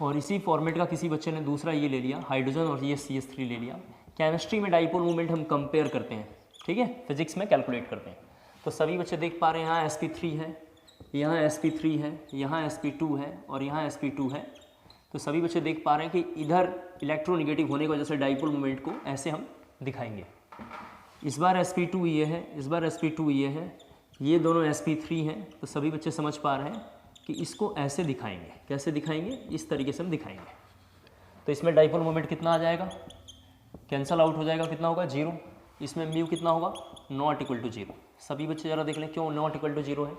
और इसी फॉर्मेट का किसी बच्चे ने दूसरा ये ले लिया हाइड्रोजन और ये CH3 ले लिया। केमिस्ट्री में डाइपोल मूवमेंट हम कंपेयर करते हैं, ठीक है, फिजिक्स में कैलकुलेट करते हैं। तो सभी बच्चे देख पा रहे हैं यहाँ sp3 है, यहाँ sp3 है, यहाँ sp2 है और यहाँ sp2 है। तो सभी बच्चे देख पा रहे हैं कि इधर इलेक्ट्रोनेगेटिव होने की वजह से डाइपोल मूवमेंट को ऐसे हम दिखाएंगे। इस बार sp2 ये है, इस बार sp2 ये है, ये दोनों sp3 हैं। तो सभी बच्चे समझ पा रहे हैं कि इसको ऐसे दिखाएंगे। कैसे दिखाएंगे? इस तरीके से हम दिखाएंगे। तो इसमें डाइपोल मोमेंट कितना आ जाएगा? कैंसल आउट हो जाएगा। कितना होगा? 0। इसमें म्यू कितना होगा? Not equal to 0। सभी बच्चे ज़रा देख लें क्यों नॉट इक्वल टू 0 है।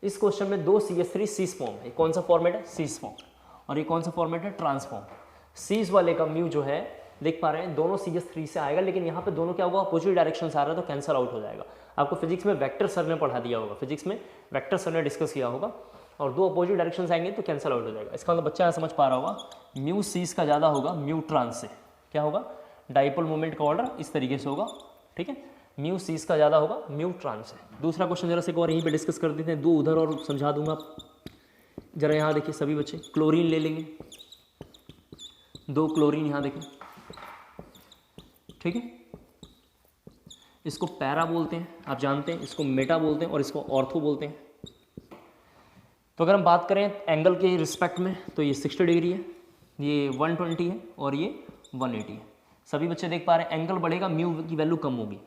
इस क्वेश्चन में 2 CH3 सीस फॉर्म है। कौन सा फॉर्मेट है? सीस फॉर्म। और ये कौन सा फॉर्मेट है? ट्रांसफॉर्म। सीस वाले का म्यू जो है देख पा रहे हैं दोनों CH3 से आएगा, लेकिन यहाँ पे दोनों क्या होगा? अपोजिट डायरेक्शन से आ रहा है, तो कैंसल आउट हो जाएगा। आपको फिजिक्स में वेक्टर सर ने पढ़ा दिया होगा, फिजिक्स में वेक्टर सर ने डिस्कस किया होगा, और 2 अपोजिट डायरेक्शन से आएंगे तो कैंसल आउट हो जाएगा। इसका मतलब बच्चा यहाँ समझ पा रहा होगा म्यू सीस का ज़्यादा होगा म्यू ट्रांस से। क्या होगा? डाइपोल मोमेंट का ऑर्डर इस तरीके से होगा, ठीक है, म्यू सीस का ज़्यादा होगा म्यू ट्रांस से। दूसरा क्वेश्चन जरा से एक और यहीं पे डिस्कस कर देते हैं, 2 उधर और समझा दूंगा। जरा यहाँ देखिए सभी बच्चे, क्लोरीन ले लेंगे, 2 क्लोरीन यहाँ देखें, ठीक है। इसको पैरा बोलते हैं, आप जानते हैं, इसको मेटा बोलते हैं और इसको ऑर्थो बोलते हैं। तो अगर हम बात करें एंगल के रिस्पेक्ट में तो ये 60 डिग्री है, ये 120 है और ये 180 है। सभी बच्चे देख पा रहे हैं एंगल बढ़ेगा म्यू की वैल्यू कम होगी,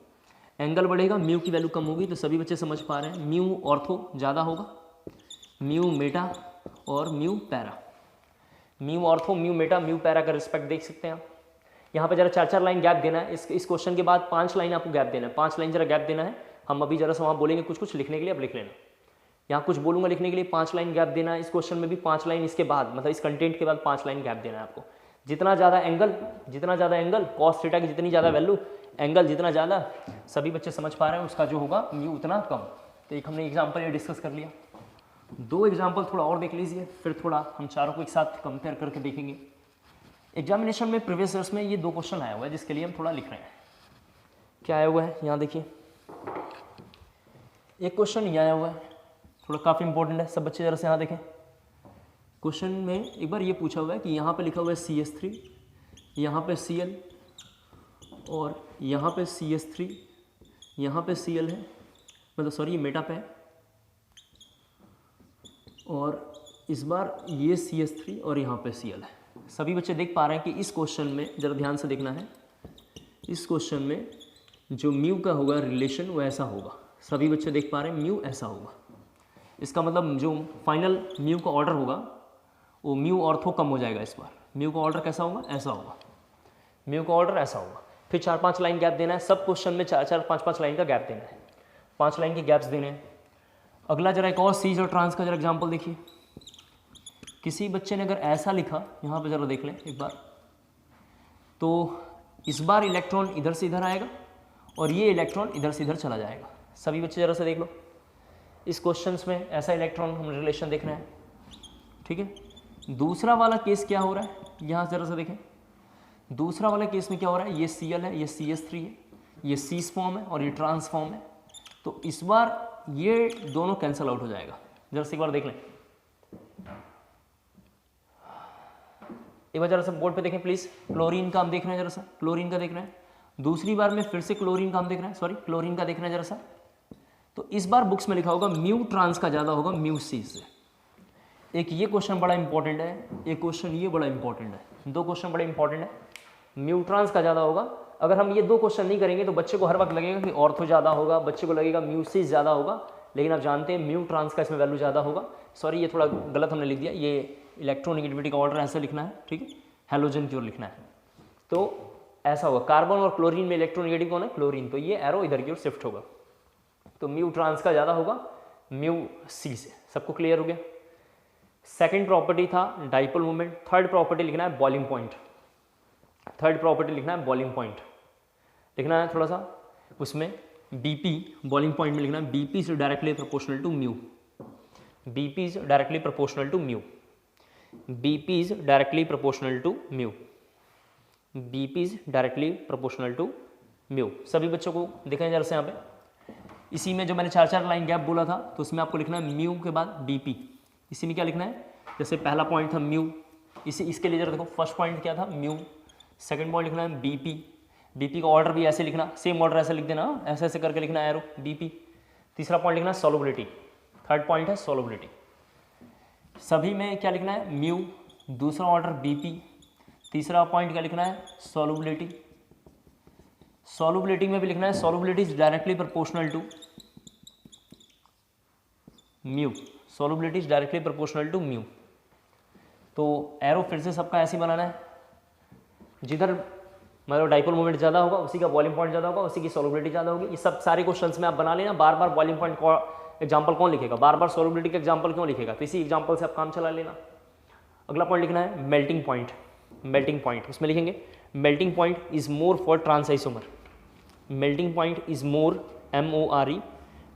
एंगल बढ़ेगा म्यू की वैल्यू कम होगी। तो सभी बच्चे समझ पा रहे हैं म्यू ऑर्थो ज़्यादा होगा, म्यू मेटा और mu para. Mu ortho, mu Meta, mu para का रिस्पेक्ट देख सकते हैं आप। यहाँ पे जरा 4-4 लाइन गैप देना है। इस क्वेश्चन के बाद 5 लाइन आपको गैप देना है, 5 लाइन जरा गैप देना है। हम अभी जरा से वहाँ बोलेंगे कुछ लिखने के लिए, अब लिख लेना। यहाँ कुछ बोलूँगा लिखने के लिए, 5 लाइन गैप देना है। इस क्वेश्चन में भी 5 लाइन इसके बाद, मतलब इस कंटेंट के बाद 5 लाइन गैप देना है आपको। जितना ज़्यादा एंगल कॉस थीटा की जितनी ज़्यादा वैल्यू, एंगल जितना ज़्यादा, सभी बच्चे समझ पा रहे हैं उसका जो होगा म्यू उतना कम। तो एक हमने एग्जाम्पल ये डिस्कस कर लिया। 2 एग्जाम्पल थोड़ा और देख लीजिए, फिर थोड़ा हम चारों को एक साथ कंपेयर करके देखेंगे। एग्जामिनेशन में प्रीवियस ईयर्स में ये 2 क्वेश्चन आया हुआ है जिसके लिए हम थोड़ा लिख रहे हैं। क्या आया हुआ है यहाँ देखिए, एक क्वेश्चन ये आया हुआ है, थोड़ा काफ़ी इंपॉर्टेंट है। सब बच्चे जरा से यहाँ देखें। क्वेश्चन में एक बार ये पूछा हुआ है कि यहाँ पे लिखा हुआ है CH3, यहाँ पे Cl और यहाँ पे CH3, यहाँ पे Cl है, मतलब सॉरी ये मेटा पे है, और इस बार ये CH3 और यहाँ पे Cl है। सभी बच्चे देख पा रहे हैं कि इस क्वेश्चन में जरा ध्यान से देखना है, इस क्वेश्चन में जो म्यू का होगा रिलेशन वो ऐसा होगा। सभी बच्चे देख पा रहे हैं म्यू ऐसा होगा। इसका मतलब जो फाइनल म्यू का ऑर्डर होगा वो म्यू ऑर्थो कम हो जाएगा। इस बार म्यू का ऑर्डर कैसा होगा? ऐसा होगा, म्यू का ऑर्डर ऐसा होगा। फिर 4-5 लाइन गैप देना है। सब क्वेश्चन में 4-4, 5-5 लाइन का गैप देना है, 5 लाइन के गैप्स देने हैं। अगला जरा एक और सीज और ट्रांस का जरा एग्जाम्पल देखिए। किसी बच्चे ने अगर ऐसा लिखा, यहाँ पे जरा देख लें एक बार, तो इस बार इलेक्ट्रॉन इधर से इधर आएगा और ये इलेक्ट्रॉन इधर से इधर चला जाएगा। सभी बच्चे जरा से देख लो, इस क्वेश्चंस में ऐसा इलेक्ट्रॉन हम रिलेशन देख रहे हैं, ठीक है। दूसरा वाला केस क्या हो रहा है, यहाँ जरा से देखें। दूसरा वाला केस में क्या हो रहा है, ये Cl है, ये CH3 है, ये सीस फॉर्म है और ये ट्रांसफॉर्म है। तो इस बार ये दोनों कैंसल आउट हो जाएगा। जरा से एक बार देख लें, एक बार जरा सा बोर्ड पे देखें प्लीज। क्लोरीन का हम देख रहे हैं, जरा सा क्लोरीन का देख रहे हैं। दूसरी बार में फिर से क्लोरीन का हम देख रहे हैं, सॉरी क्लोरीन का देख रहे हैं जरा सा। तो इस बार बुक्स में लिखा होगा म्यू ट्रांस का ज़्यादा होगा म्यू सी से। एक ये क्वेश्चन बड़ा इंपॉर्टेंट है, एक क्वेश्चन ये बड़ा इंपॉर्टेंट है। 2 क्वेश्चन बड़े इंपॉर्टेंट है। म्यू ट्रांस का ज़्यादा होगा। अगर हम ये 2 क्वेश्चन नहीं करेंगे तो बच्चे को हर वक्त लगेगा कि ऑर्थो ज़्यादा होगा, बच्चे को लगेगा म्यू सी ज़्यादा होगा, लेकिन आप जानते हैं म्यू ट्रांस का इसमें वैल्यू ज़्यादा होगा। सॉरी ये थोड़ा गलत हमने लिख दिया, ये इलेक्ट्रोनेगेटिविटी का ऑर्डर ऐसे लिखना है, ठीक है, हेलोजन की ओर लिखना है। तो ऐसा होगा, कार्बन और क्लोरीन में इलेक्ट्रोनेगेटिव कौन है? क्लोरीन। तो ये एरो इधर की ओर शिफ्ट होगा, तो म्यू ट्रांस का ज़्यादा होगा म्यू सी से। सबको क्लियर हो गया? सेकंड प्रॉपर्टी था डाइपोल मोमेंट। थर्ड प्रॉपर्टी लिखना है बॉइलिंग पॉइंट। थर्ड प्रॉपर्टी लिखना है बॉइलिंग पॉइंट, लिखना है थोड़ा सा उसमें BP बॉइलिंग पॉइंट में लिखना है BP is directly proportional to mu. BP is directly proportional to mu. BP is directly proportional to mu. BP is directly proportional to mu. सभी बच्चों को देखें जरा से यहाँ पे, इसी में जो मैंने 4 लाइन गैप बोला था तो उसमें आपको लिखना है म्यू के बाद BP। इसी में क्या लिखना है, जैसे पहला पॉइंट था म्यू, इसके लिए जरा देखो फर्स्ट पॉइंट क्या था म्यू, सेकंड पॉइंट लिखना है BP। BP का ऑर्डर भी ऐसे लिखना, सेम ऑर्डर ऐसे लिख देना, ऐसे ऐसे करके लिखना एरो BP। तीसरा पॉइंट लिखना है सॉल्युबिलिटी, थर्ड पॉइंट है सॉल्युबिलिटी। सभी में क्या लिखना है म्यू, दूसरा ऑर्डर BP, तीसरा पॉइंट क्या लिखना है सॉल्युबिलिटी। सॉल्युबिलिटी में भी लिखना है solubility is directly proportional to mu, solubility is directly proportional to mu. तो एरो फिर से सबका ऐसे ही बनाना है, जिधर मतलब डाइपोल मोमेंट ज़्यादा होगा उसी का बॉइलिंग पॉइंट ज़्यादा होगा, उसी की सॉल्युबिलिटी ज़्यादा होगी। ये सब सारे क्वेश्चंस में आप बना लेना, बार बार बॉइलिंग पॉइंट को एग्जाम्पल कौन लिखेगा, बार बार सॉल्युबिलिटी का एग्जाम्पल क्यों लिखेगा, तो इसी एग्जाम्पल से आप काम चला लेना। अगला पॉइंट लिखना है मेल्टिंग पॉइंट। मेल्टिंग पॉइंट उसमें लिखेंगे melting point is more for trans isomer. Melting point is more MORE,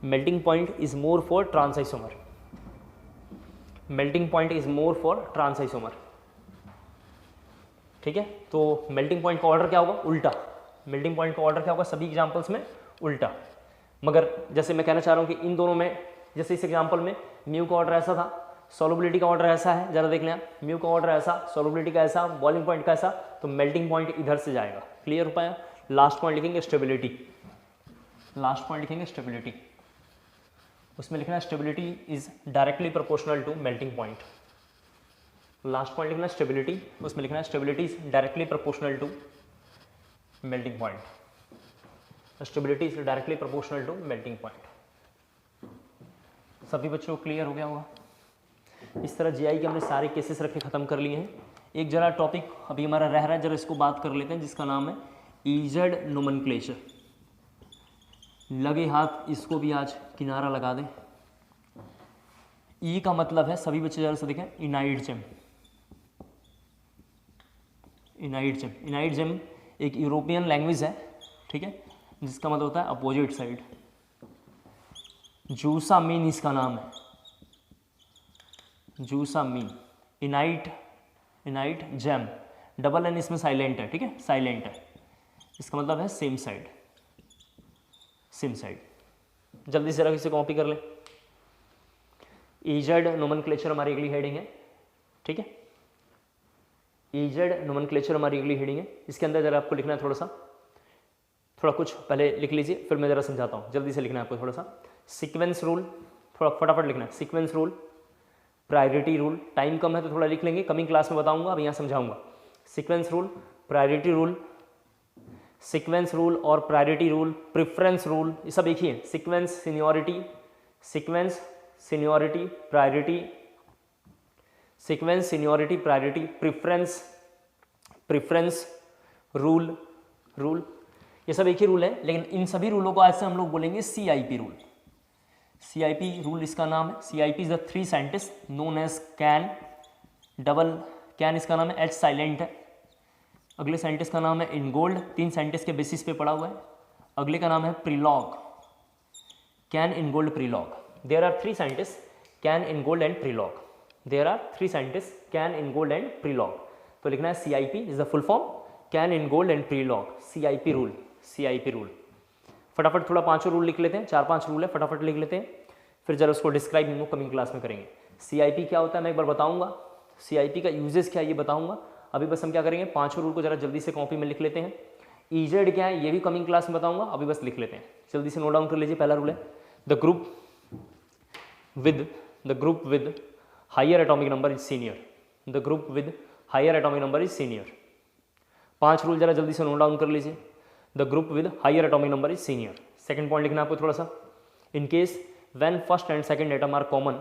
melting point is more for trans isomer. Melting point is more for trans isomer, ठीक है। तो मेल्टिंग पॉइंट का ऑर्डर क्या होगा उल्टा, मेल्टिंग पॉइंट का ऑर्डर क्या होगा सभी एग्जाम्पल्स में उल्टा। मगर जैसे मैं कहना चाह रहा हूँ कि इन दोनों में, जैसे इस एग्जाम्पल में म्यू का ऑर्डर ऐसा था, सॉल्युबिलिटी का ऑर्डर ऐसा है, जरा देख लें म्यू का ऑर्डर ऐसा, सॉल्युबिलिटी का ऐसा, बॉइलिंग पॉइंट का ऐसा, तो मेल्टिंग पॉइंट इधर से जाएगा। क्लियर हो पाया। लास्ट पॉइंट लिखेंगे स्टेबिलिटी, लास्ट पॉइंट लिखेंगे स्टेबिलिटी, उसमें लिखना है stability is directly proportional to melting point. Last point लिखना है स्टेबिलिटी, उसमें लिखना है stability is directly proportional to melting point. Stability is directly proportional to melting point. सभी बच्चों को क्लियर हो गया होगा। इस तरह GI के हमने सारे केसेस रखे ख़त्म कर लिए हैं। एक जरा टॉपिक अभी हमारा रह रहा है, जरा इसको बात कर लेते हैं, जिसका नाम है ईजेड नोमेनक्लेचर। लगे हाथ इसको भी आज किनारा लगा दें। ई का मतलब है, सभी बच्चे जरा से देखें, इनाइड जेम। इनाइड जेम, इनाइड जेम एक यूरोपियन लैंग्वेज है, ठीक है, जिसका मतलब होता है अपोजिट साइड। जूसा मीन इसका नाम है, जूसा मीन। इनाइट, इनाइट जेम, डबल एन इसमें साइलेंट है, ठीक है, साइलेंट है, इसका मतलब है सेम साइड, सेम साइड। जल्दी से इसे कॉपी कर लें। ईजेड नोमेनक्लेचर हमारी अगली हेडिंग है, ठीक है, ईजेड नोमेनक्लेचर हमारी अगली हेडिंग है। इसके अंदर जरा आपको लिखना है थोड़ा कुछ पहले लिख लीजिए, फिर मैं जरा समझाता हूँ। जल्दी से लिखना है आपको थोड़ा सा। सीक्वेंस रूल, थोड़ा फटाफट लिखना है। Sequence rule, priority rule, time कम है तो थोड़ा लिख लेंगे, कमिंग क्लास में बताऊंगा, अब यहाँ समझाऊंगा। Sequence rule, priority rule, sequence rule और प्रायोरिटी रूल, प्रेफरेंस रूल, ये सब एक ही है। Sequence seniority, sequence seniority priority, sequence seniority priority, preference, preference rule, rule, ये सब एक ही रूल है। लेकिन इन सभी रूलों को आज से हम लोग बोलेंगे CIP रूल। CIP रूल इसका नाम है। CIP is the 3 scientist known as Cahn, double Cahn इसका नाम है, H साइलेंट है। अगले साइंटिस्ट का नाम है इनगोल्ड, 3 साइंटिस्ट के बेसिस पे पड़ा हुआ है। अगले का नाम है Prelog, Cahn, Ingold, Prelog. There are 3 scientist, Cahn, Ingold and Prelog. There are 3 scientist, Cahn, Ingold and Prelog. तो लिखना है CIP is the full form, Cahn, Ingold and Prelog, CIP rule, CIP rule. फटाफट थोड़ा 5 rule लिख लेते हैं, 4-5 rule है, फटाफट लिख लेते हैं, फिर जरा उसको डिस्क्राइब हम लोग कमिंग क्लास में करेंगे। CIP क्या होता है मैं एक बार बताऊंगा, CIP का यूजेस क्या है ये बताऊंगा। अभी बस हम क्या करेंगे, 5 रूल को जरा जल्दी से कॉपी में लिख लेते हैं। ईजेड क्या है ये भी कमिंग क्लास में बताऊंगा, अभी बस लिख लेते हैं, जल्दी से नोट डाउन कर लीजिए। पहला रूल है the group with higher atomic number is senior, the group with higher atomic number is senior. 5 rule जरा जल्दी से नोट डाउन कर लीजिए। The group with higher atomic number is senior. Second point लिखना है आपको थोड़ा सा, in case when first and second atom are common,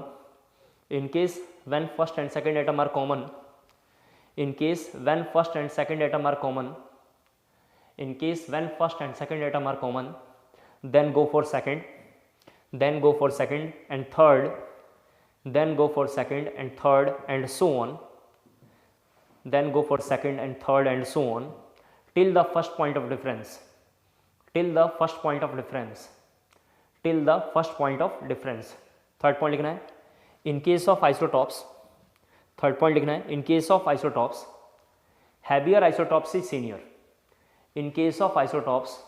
in case when first and second atom are common, in case when first and second atom are common, in case when first and second atom are common, then go for second, then go for second and third, then go for second and third and so on, then go for second and third and so on till the first point of difference, till the first point of difference, till the first point of difference। Third point लिखना है in case of isotopes, third point लिखना है in case of isotopes heavier isotopes is senior. In case of isotopes,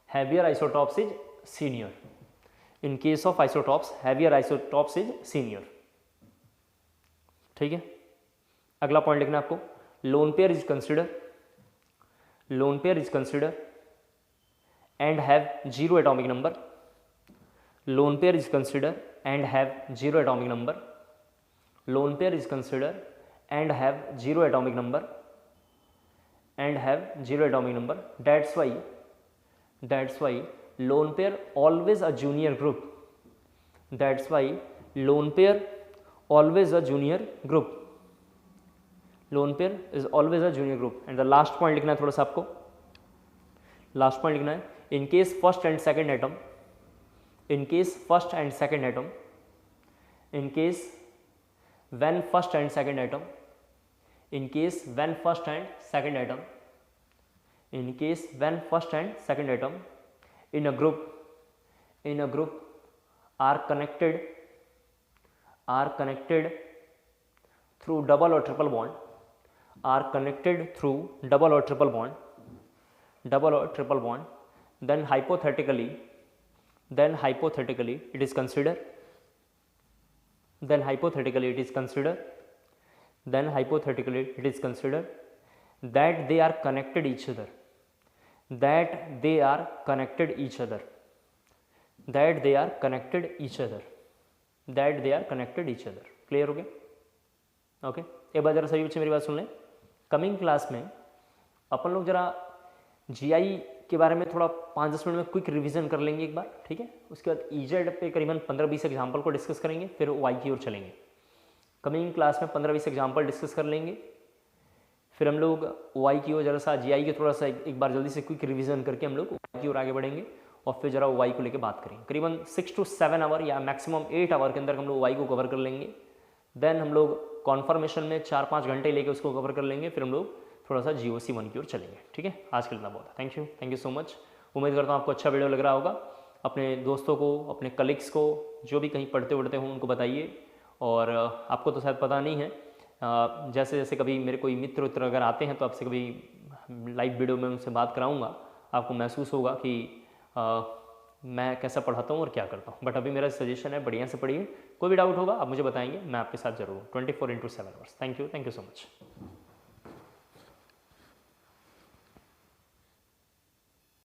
heavier isotopes is senior. In case of isotopes, heavier isotopes is senior. ठीक है, अगला point लिखना आपको, lone pair is considered, lone pair is considered and have zero atomic number. Lone pair is considered and have zero atomic number. Lone pair is considered and have zero atomic number. And have zero atomic number. That's why lone pair always a junior group. That's why lone pair always a junior group. Lone pair is always a junior group. And the last point लिखना है थोड़ा सा आपको, last point लिखना है, in case first and second atom, in case first and second atom, in case when first and second atom, in case when first and second atom, in case when first and second atom in a group are connected through double or triple bond, are connected through double or triple bond, then hypothetically it is considered, then hypothetically it is considered that they are connected each other, that they are connected each other, that they are connected each other, that they are connected each other. Clear हो गया? Okay, एक बार जरा सही बच्चे मेरी बात सुन लें। कमिंग क्लास में अपन लोग जरा जीआई के बारे में थोड़ा 5-10 मिनट में क्विक रिवीजन कर लेंगे एक बार, ठीक है। उसके बाद ईजेड पे करीबन 15-20 एग्जाम्पल को डिस्कस करेंगे, फिर वाई की ओर चलेंगे। कमिंग क्लास में 15-20 एग्जाम्पल डिस्कस कर लेंगे, फिर हम लोग वाई की ओर जरा सा जीआई के थोड़ा सा एक बार जल्दी से क्विक रिवीजन करके हम लोग वाई की ओर आगे बढ़ेंगे और फिर जरा वाई को लेकर बात करेंगे। करीबन 6 to 7 आवर या मैक्सिमम 8 आवर के अंदर हम लोग वाई को कवर कर लेंगे। देन हम लोग कॉन्फर्मेशन में 4-5 घंटे लेके उसको कवर कर लेंगे, फिर हम लोग थोड़ा सा GOC 1 की ओर चलेंगे, ठीक है। आज के लिए इतना बहुत है। Thank you so much. उम्मीद करता हूँ आपको अच्छा वीडियो लग रहा होगा। अपने दोस्तों को, अपने कलीग्स को, जो भी कहीं पढ़ते उढ़ते हों उनको बताइए। और आपको तो शायद पता नहीं है, जैसे जैसे कभी मेरे कोई मित्र उत्र अगर आते हैं तो आपसे कभी लाइव वीडियो में उनसे बात कराऊंगा, आपको महसूस होगा कि मैं कैसा पढ़ाता हूँ और क्या करता हूँ। बट अभी मेरा सजेशन है बढ़िया से पढ़िए। कोई भी डाउट होगा आप मुझे बताएंगे, मैं आपके साथ जरूर हूँ 24/7 hours. Thank you so much.